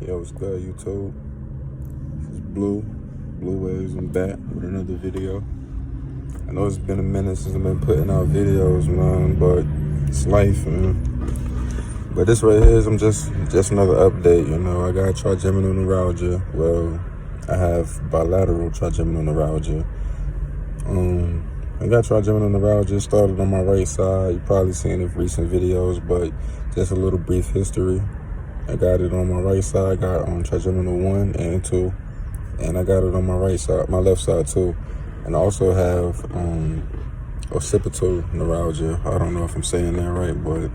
Yo, what's good, YouTube? This is Blue Waves. I'm back with another video. I know it's been a minute since I've been putting out videos, man, but it's life, man. But this right here is just another update, you know. I got trigeminal neuralgia. Well, I have bilateral trigeminal neuralgia. I got trigeminal neuralgia, started on my right side. You've probably seen it in recent videos, but just a little brief history. I got it on my right side. I got trigeminal 1 and 2, and I got it on my right side, my left side too. And I also have occipital neuralgia. I don't know if I'm saying that right, but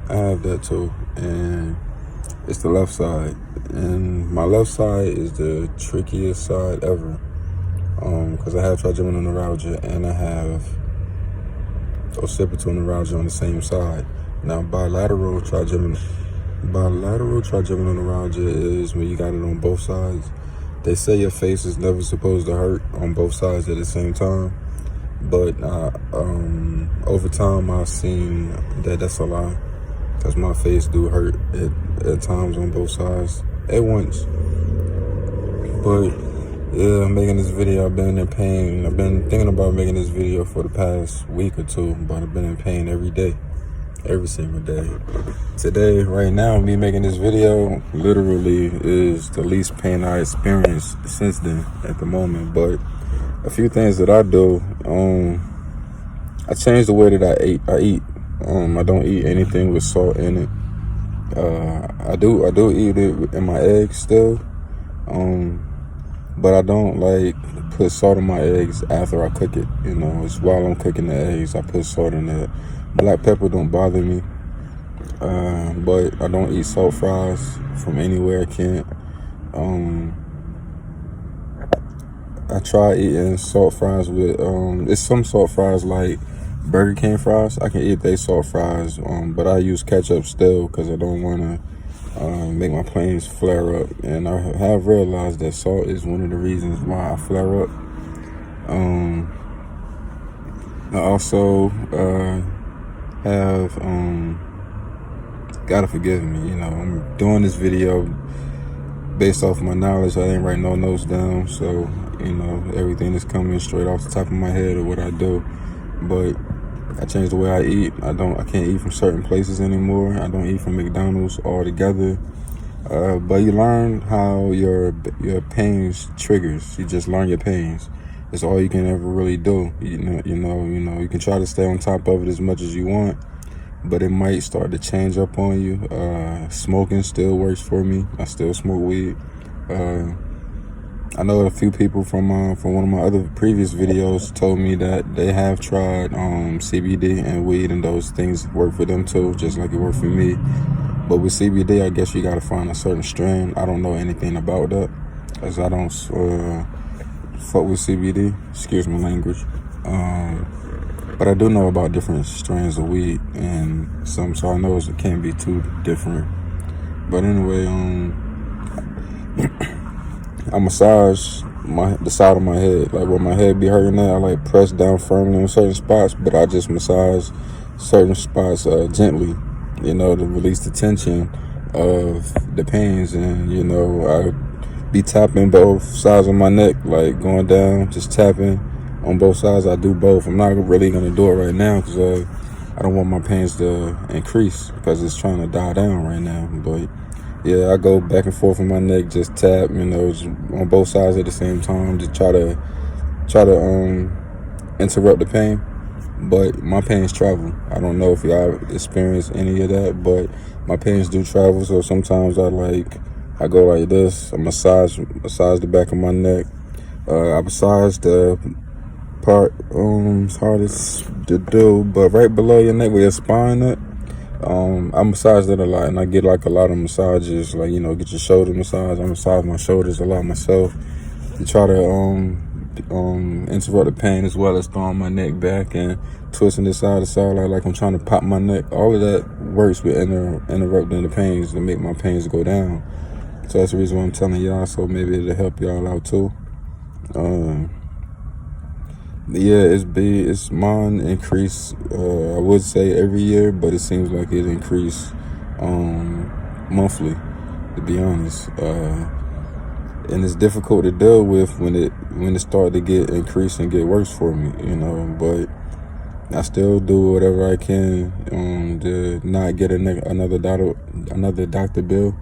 I have that too. And it's the left side. And my left side is the trickiest side ever, because I have trigeminal neuralgia and I have occipital neuralgia on the same side. Now, bilateral trigeminal neuralgia is when you got it on both sides. They say your face is never supposed to hurt on both sides at the same time, but over time I've seen that that's a lie, because my face do hurt at times on both sides at once. But yeah, I'm making this video. I've been in pain. I've been thinking about making this video for the past week or two, but I've been in pain every day. Every single day. Today, right now, me making this video literally is the least pain I experienced since then at the moment. But a few things that I do, I changed the way that I eat. I don't eat anything with salt in it. I do eat it in my eggs still, but I don't like put salt in my eggs after I cook it. You know, it's while I'm cooking the eggs, I put salt in it. Black pepper don't bother me, but I don't eat salt fries from anywhere. I can't. I try eating salt fries with, it's some salt fries like Burger King fries. I can eat they salt fries, but I use ketchup still because I don't want to make my planes flare up. And I have realized that salt is one of the reasons why I flare up. I also have gotta forgive me, you know, I'm doing this video based off my knowledge. I didn't write no notes down, so you know, everything is coming straight off the top of my head of what I do. But I changed the way I eat. I can't eat from certain places anymore. I don't eat from McDonald's altogether. But you learn how your pains triggers. You just learn your pains. It's all you can ever really do. You know, you can try to stay on top of it as much as you want, but it might start to change up on you. Smoking still works for me. I still smoke weed. I know a few people from one of my other previous videos told me that they have tried CBD and weed, and those things work for them too, just like it worked for me. But with CBD, I guess you gotta find a certain strain. I don't know anything about that, as I don't fuck with CBD, excuse my language, but I do know about different strains of weed, and so I know it can't be too different. But anyway, I massage the side of my head, like where my head be hurting at. I like press down firmly on certain spots, but I just massage certain spots gently, you know, to release the tension of the pains. And you know, I be tapping both sides of my neck, like going down, just tapping on both sides. I do both. I'm not really gonna do it right now because I don't want my pains to increase, because it's trying to die down right now. But yeah, I go back and forth on my neck, just tap, you know, just on both sides at the same time, just try to interrupt the pain. But my pains travel. I don't know if y'all experience any of that, but my pains do travel. So sometimes I go like this. I massage the back of my neck. I massage the part it's hardest to do, but right below your neck where your spine at. I massage that a lot, and I get like a lot of massages, like, you know, get your shoulder massage. I massage my shoulders a lot myself to try to interrupt the pain, as well as throwing my neck back and twisting it side to side like I'm trying to pop my neck. All of that works with interrupting the pains to make my pains go down. So that's the reason why I'm telling y'all, so maybe it'll help y'all out too. Yeah, it's mine increase, I would say every year, but it seems like it increased monthly. to be honest. And it's difficult to deal with when it started to get increased and get worse for me, you know. But I still do whatever I can to not get another doctor bill.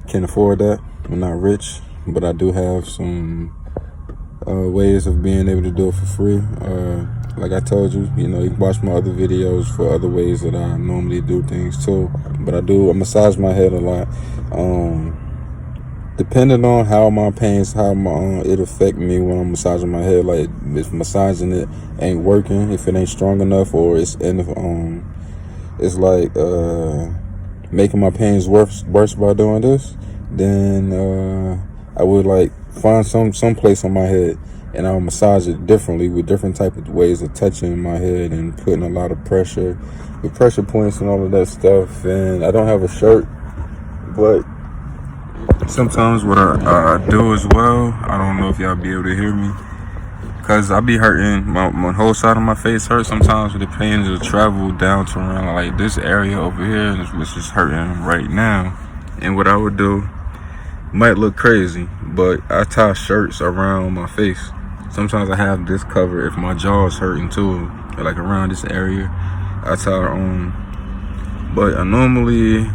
Can't afford that. I'm not rich, but I do have some ways of being able to do it for free. Like I told you, you know, you can watch my other videos for other ways that I normally do things too. But I massage my head a lot. Depending on how my pains, it affect me when I'm massaging my head. Like if massaging it ain't working, if it ain't strong enough, or it's like making my pains worse by doing this, then I would like find some place on my head and I'll massage it differently with different type of ways of touching my head and putting a lot of pressure with pressure points and all of that stuff. And I don't have a shirt, but sometimes what I do as well, I don't know if y'all be able to hear me, because I be hurting, my whole side of my face hurts sometimes with the pain to travel down to around like this area over here, which is hurting right now. And what I would do might look crazy, but I tie shirts around my face. Sometimes I have this cover if my jaw is hurting too, like around this area. I tie on, but I normally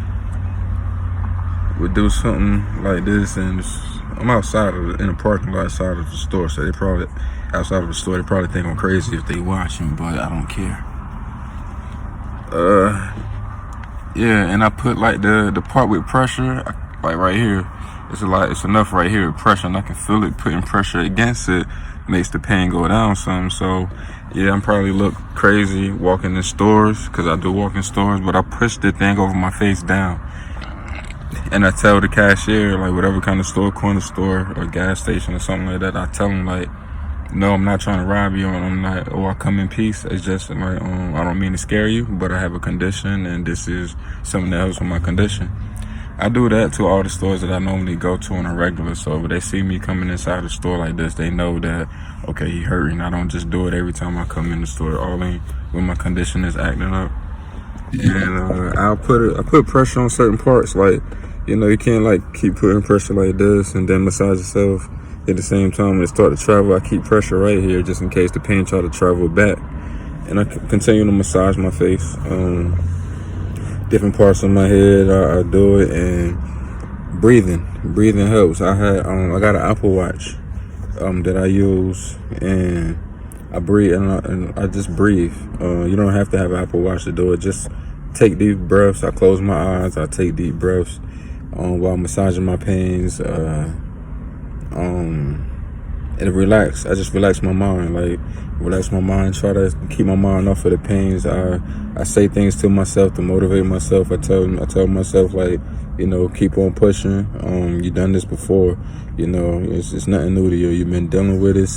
would do something like this, and I'm outside in the parking lot outside of the store, so they probably think I'm crazy if they watching, but I don't care. Yeah, and I put like the part with pressure, like right here. It's enough right here with pressure, and I can feel it. Putting pressure against it makes the pain go down some. So yeah, I'm probably look crazy walking in stores, because I do walk in stores, but I push the thing over my face down. And I tell the cashier, like whatever kind of store, corner store or gas station or something like that, I tell them like, no, I'm not trying to rob you, or I come in peace. It's just like, I don't mean to scare you, but I have a condition, and this is something that helps with my condition. I do that to all the stores that I normally go to on a regular. So if they see me coming inside the store like this, they know that, okay, he hurting. I don't just do it every time I come in the store, all in when my condition is acting up. And I put pressure on certain parts, like, you know, you can't like keep putting pressure like this and then massage yourself at the same time. When it start to travel, I keep pressure right here just in case the pain try to travel back. And I continue to massage my face, different parts of my head. I do it, and breathing helps. I got an Apple Watch that I use, and I breathe, and I just breathe. You don't have to have an Apple Watch to do it. Just take deep breaths. I close my eyes. I take deep breaths while massaging my pains. And relax. I just relax my mind. Try to keep my mind off of the pains. I say things to myself to motivate myself. I tell myself, like, you know, keep on pushing. You done this before. You know, it's nothing new to you. You've been dealing with it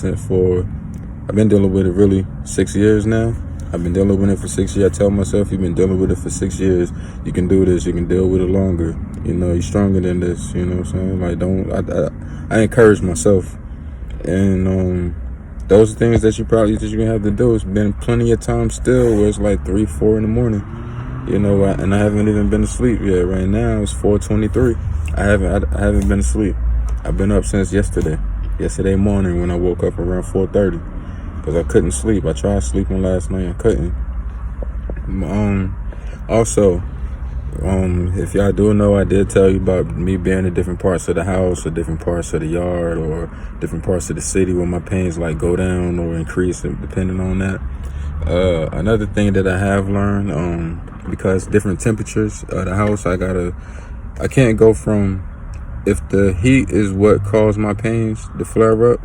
I've been dealing with it really 6 years now. I've been dealing with it for 6 years. I tell myself, you've been dealing with it for 6 years. You can do this. You can deal with it longer. You know, you're stronger than this. You know what I'm saying? Like, I encourage myself. And those are things that you can have to do. It's been plenty of times still where it's like 3, 4 in the morning. You know, and I haven't even been asleep yet. Right now it's 4:23. I haven't been asleep. I've been up since yesterday morning when I woke up around 4:30, because I couldn't sleep. I tried sleeping last night, I couldn't. Also, if y'all do know, I did tell you about me being in different parts of the house or different parts of the yard or different parts of the city where my pains like go down or increase depending on that. Another thing that I have learned, because different temperatures of the house, I can't go from, if the heat is what caused my pains to flare up,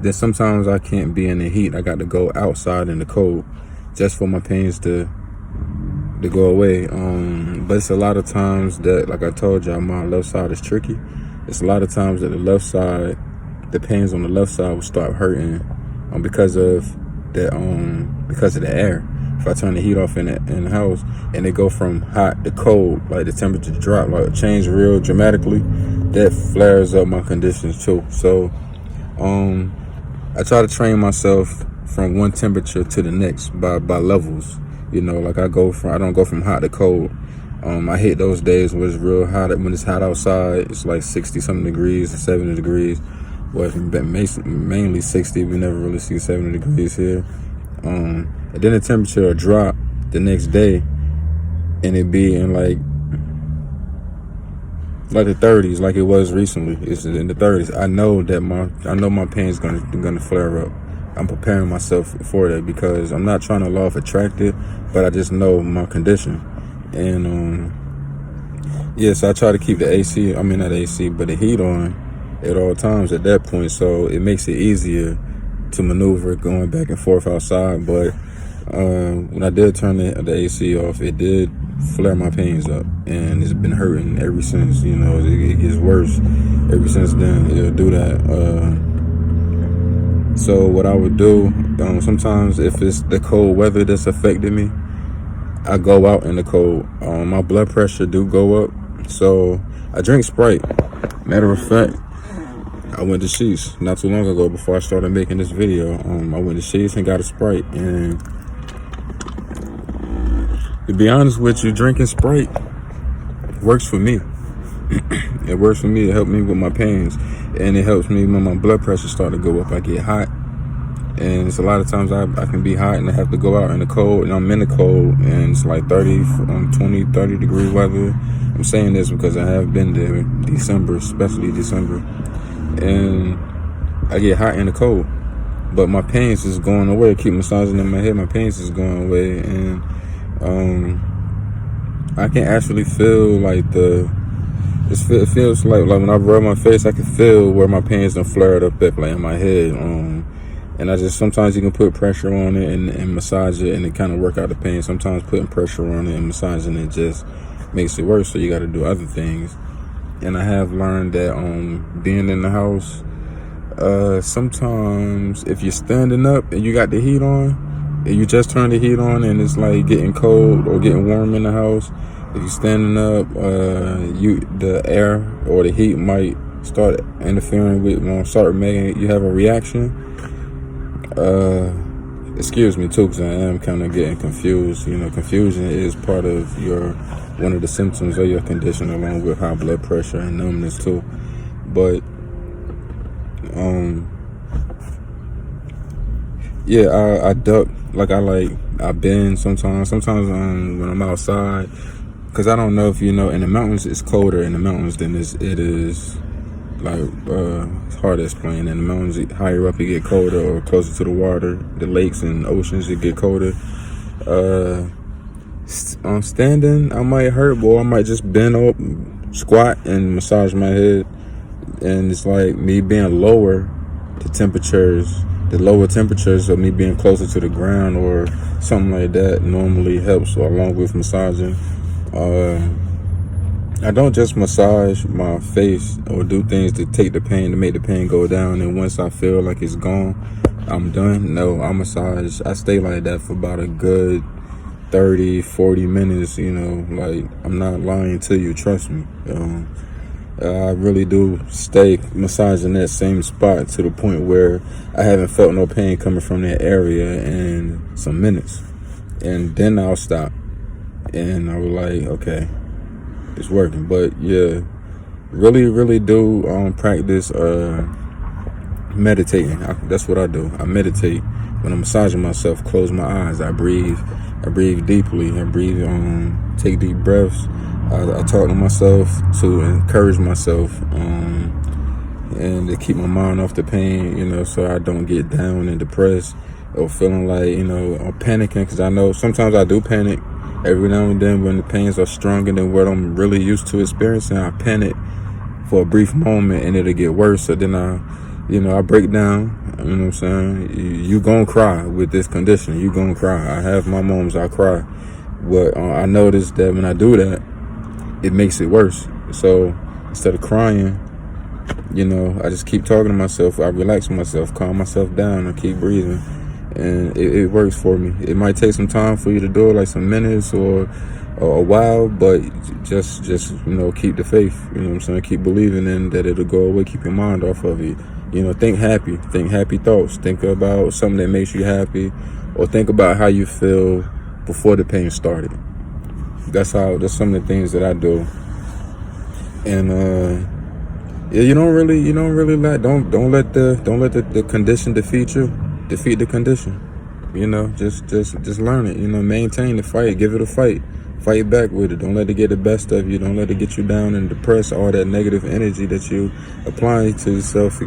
then sometimes I can't be in the heat. I got to go outside in the cold just for my pains to go away. But it's a lot of times that, like I told y'all, my left side is tricky. It's a lot of times that the pains on the left side will start hurting because of the air. If I turn the heat off in the house and it go from hot to cold, like the temperature drop, like change real dramatically, that flares up my conditions too. So I try to train myself from one temperature to the next by levels. You know, like I don't go from hot to cold. I hate those days when it's real hot. When it's hot outside, it's like 60 something degrees, 70 degrees. Well, it's been mainly 60. We never really see 70 degrees here. And then the temperature will drop the next day, and it be in like the 30s, like it was recently. It's in the 30s. I know my pain's gonna flare up. I'm preparing myself for that because I'm not trying to law of attract it, but I just know my condition. And yes, I try to keep the AC. I mean, not AC, but the heat on at all times at that point, so it makes it easier to maneuver going back and forth outside. But when I did turn the AC off, it did flare my pains up, and it's been hurting ever since. You know, it gets worse ever since then. It'll do that. So what I would do, sometimes if it's the cold weather that's affecting me, I go out in the cold. My blood pressure do go up, so I drink Sprite. Matter of fact, I went to Sheetz not too long ago before I started making this video. I went to Sheetz and got a Sprite, and to be honest with you, drinking Sprite works for me. It works for me. It helps me with my pains, and it helps me when my blood pressure start to go up. I get hot, and it's a lot of times I can be hot and I have to go out in the cold, and I'm in the cold, and it's like 30 degree weather. I'm saying this because I have been there in December, especially December, and I get hot in the cold, but my pains is going away. I keep massaging in my head, my pains is going away, and I can actually feel like it feels like when I rub my face, I can feel where my pains done flared up like in my head. And I just, sometimes you can put pressure on it and massage it, and it kind of work out the pain. Sometimes putting pressure on it and massaging it just makes it worse, so you got to do other things. And I have learned that being in the house, sometimes if you're standing up and you got the heat on, and you just turn the heat on and it's like getting cold or getting warm in the house, if you're standing up, the air or the heat might start interfering with, start making you have a reaction. Excuse me too, because I am kind of getting confused. You know, confusion is part of one of the symptoms of your condition, along with high blood pressure and numbness too. But yeah, I duck, I bend sometimes when I'm outside, because I don't know if you know, in the mountains it's colder in the mountains than it is like it's hard to explain. In the mountains, higher up it get colder, or closer to the water, the lakes and oceans, it get colder. On standing, I might hurt, or I might just bend up, squat and massage my head, and it's like me being lower, the lower temperatures of me being closer to the ground or something like that normally helps, along with massaging. I don't just massage my face or do things to take the pain, to make the pain go down, and once I feel like it's gone, I'm done. No, I stay like that for about a good 30-40 minutes. You know, like, I'm not lying to you, trust me. I really do stay massaging that same spot to the point where I haven't felt no pain coming from that area in some minutes, and then I'll stop and I was like, okay, it's working. But yeah, really do practice meditating. That's what I do. I meditate when I'm massaging myself. Close my eyes, I breathe deeply, take deep breaths. I talk to myself to encourage myself, and to keep my mind off the pain, you know, so I don't get down and depressed or feeling like, you know, or panicking, because I know sometimes I do panic every now and then when the pains are stronger than what I'm really used to experiencing. I panic for a brief moment and it'll get worse. So then I break down. You know what I'm saying? You gonna cry with this condition. You gonna cry. I have my moments I cry, but I noticed that when I do that, it makes it worse. So instead of crying, you know, I just keep talking to myself. I relax myself, calm myself down, and keep breathing. And it works for me. It might take some time for you to do it, like some minutes or a while, but just you know, keep the faith. You know what I'm saying? Keep believing in that it'll go away. Keep your mind off of it. You know, think happy thoughts. Think about something that makes you happy, or think about how you feel before the pain started. that's some of the things that I do. And yeah, don't let the condition defeat the condition. Just learn it. Maintain the fight, give it a fight. Fight back with it. Don't let it get the best of you. Don't let it get you down and depressed. All that negative energy that you apply to yourself,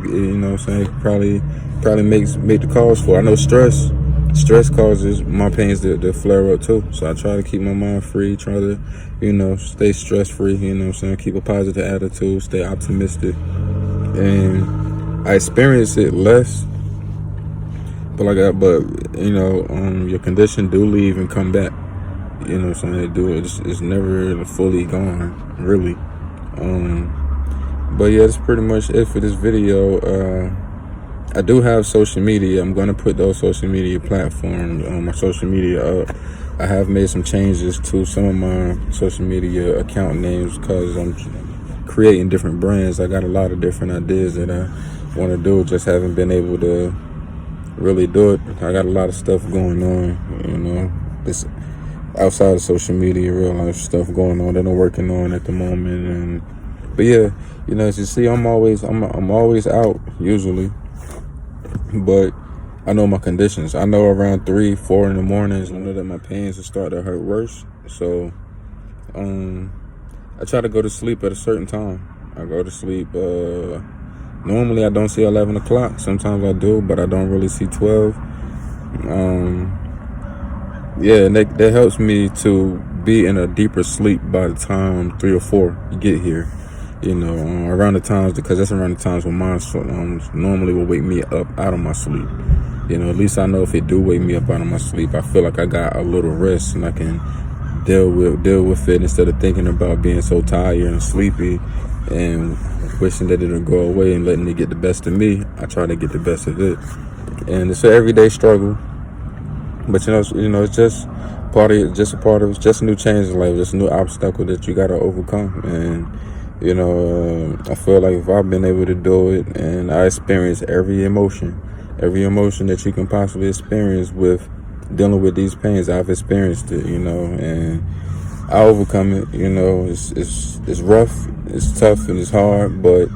probably make the cause for. I know stress causes my pains to flare up too. So I try to keep my mind free, try to, stay stress free, keep a positive attitude, stay optimistic. And I experience it less, but your condition do leave and come back. It's never fully gone, really. But yeah, that's pretty much it for this video. I do have social media. I'm going to put those social media platforms on my social media up. I have made some changes to some of my social media account names because I'm creating different brands. I got a lot of different ideas that I want to do, just haven't been able to really do it. I got a lot of stuff going on, this outside of social media, real life stuff going on that I'm working on at the moment. But yeah, as you see, I'm always out usually. But I know my conditions. I know around 3, 4 in the mornings, I know that my pains will start to hurt worse. So I try to go to sleep at a certain time. I go to sleep. Normally I don't see 11 o'clock. Sometimes I do, but I don't really see 12. Yeah, and that helps me to be in a deeper sleep by the time 3 or 4 you get here. Around the times, because that's around the times when mine normally will wake me up out of my sleep. At least I know if it do wake me up out of my sleep, I feel like I got a little rest and I can deal with it instead of thinking about being so tired and sleepy and wishing that it'll go away and letting it get the best of me. I try to get the best of it, and it's an everyday struggle. But it's just just a new change in life, just a new obstacle that you gotta overcome. And I feel like if I've been able to do it, and I experience every emotion that you can possibly experience with dealing with these pains, I've experienced it, and I overcome it. It's rough, it's tough, and it's hard, but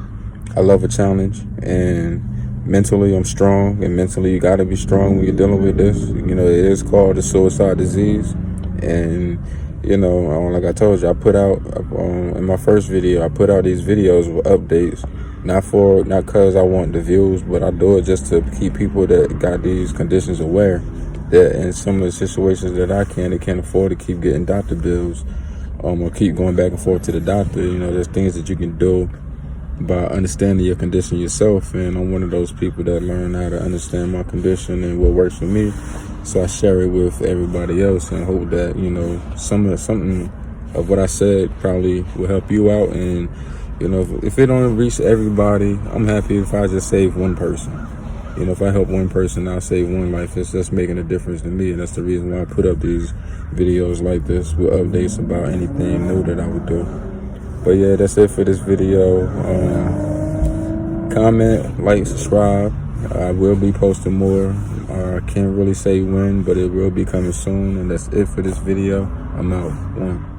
I love a challenge. And mentally, I'm strong, and mentally, you gotta be strong when you're dealing with this. It is called the suicide disease, and like I told you, I put out in my first video, I put out these videos with updates, not because I want the views, but I do it just to keep people that got these conditions aware that in some of the situations that they can't afford to keep getting doctor bills, or keep going back and forth to the doctor. There's things that you can do by understanding your condition yourself, and I'm one of those people that learn how to understand my condition and what works for me. So I share it with everybody else and hope that, something of what I said probably will help you out. And, if it don't reach everybody, I'm happy if I just save one person. If I help one person, I'll save one life. It's just making a difference to me. And that's the reason why I put up these videos like this with updates about anything new that I would do. But yeah, that's it for this video. Comment, like, subscribe. I will be posting more. I can't really say when, but it will be coming soon. And that's it for this video. I'm out. 1.